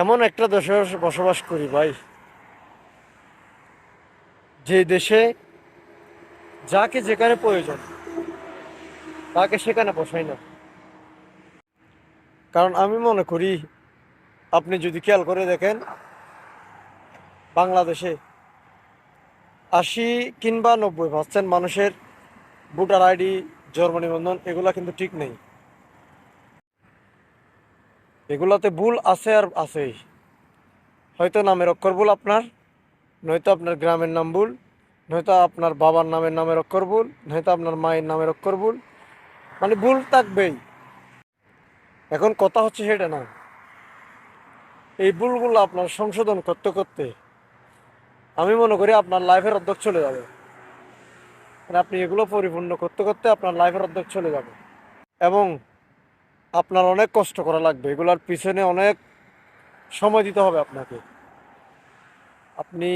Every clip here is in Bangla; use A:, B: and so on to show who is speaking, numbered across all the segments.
A: এমন একটা দেশে বসবাস করি ভাই, যে দেশে যাকে যেখানে প্রয়োজন তাকে সেখানে বসাই না। কারণ আমি মনে করি, আপনি যদি খেয়াল করে দেখেন, বাংলাদেশে 80 কিংবা 90% মানুষের ভোটার আইডি, জন্ম নিবন্ধন এগুলা কিন্তু ঠিক নেই। এগুলাতে ভুল আছে আর আছেই। হয়তো নামের অক্ষর ভুল আপনার, নয়তো আপনার গ্রামের নাম ভুল, নয়তো আপনার বাবার নামের অক্ষর ভুল, নয়তো আপনার মায়ের নামের অক্ষর ভুল। মানে ভুল থাকবেই। এখন কথা হচ্ছে সেটা না, এই ভুলগুলো আপনার সংশোধন করতে করতে আমি মনে করি আপনার লাইফের অর্ধেক চলে যাবে। মানে আপনি এগুলো পরিপূর্ণ করতে করতে আপনার লাইফের অর্ধেক চলে যাবে, এবং আপনার অনেক কষ্ট করা লাগবে। এগুলোর পিছনে অনেক সময় দিতে হবে আপনাকে। আপনি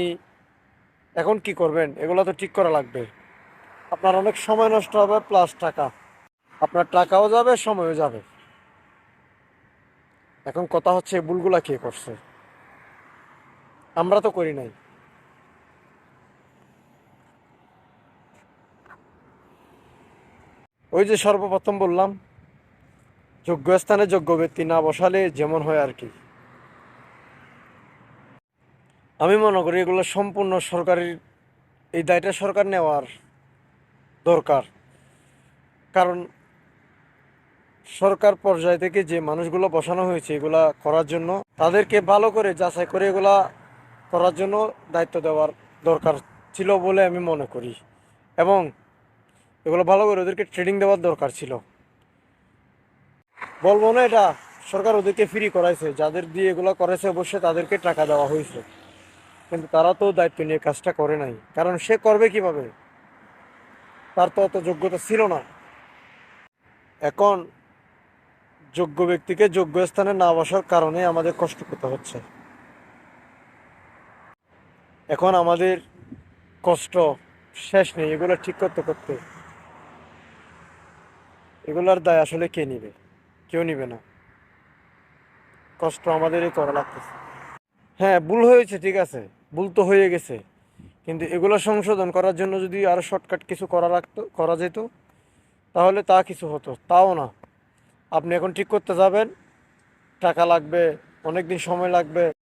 A: এখন কি করবেন, এগুলো তো ঠিক করা লাগবে। আপনার অনেক সময় নষ্ট হবে, প্লাস টাকা। আপনার টাকাও যাবে, সময়ও যাবে। এখন কথা হচ্ছে এই ভুলগুলা কে করছে? আমরা তো করি নাই। ওই যে সর্বপ্রথম বললাম, যোগ্য স্থানে যোগ্য ব্যক্তি না বসালে যেমন হয় আর কি। আমি মনে করি এগুলো সম্পূর্ণ সরকারের, এই দায়টা সরকার নেওয়ার দরকার। কারণ সরকার পর্যায় থেকে যে মানুষগুলো বসানো হয়েছে এগুলা করার জন্য, তাদেরকে ভালো করে যাচাই করে এগুলা করার জন্য দায়িত্ব দেওয়ার দরকার ছিল বলে আমি মনে করি। এবং এগুলো ভালো করে ওদেরকে ট্রেনিং দেওয়ার দরকার ছিল। বলবো না এটা সরকার ওদেরকে ফ্রি করাইছে, যাদের দিয়ে এগুলো করেছে অবশ্যই তাদেরকে টাকা দেওয়া হয়েছে, কিন্তু তারা তো দায়িত্ব নিয়ে কাজটা করে নাই। কারণ সে করবে কিভাবে, তার তো অত যোগ্যতা ছিল না। এখন যোগ্য ব্যক্তিকে যোগ্য স্থানে না বসার কারণে আমাদের কষ্ট করতে হচ্ছে। এখন আমাদের কষ্ট শেষ নেই এগুলো ঠিক করতে করতে। এগুলোর দায় আসলে কে নিবে? কেউ নিবে না। কষ্ট আমাদেরই করা লাগতেছে। হ্যাঁ, ভুল হয়েছে, ঠিক আছে, ভুল তো হয়ে গেছে। কিন্তু এগুলো সংশোধন করার জন্য যদি আরো শর্টকাট কিছু করা যেত, তাহলে তা কিছু হতো। তাও না, আপনি এখন ঠিক করতে যাবেন, টাকা লাগবে, অনেক দিন সময় লাগবে।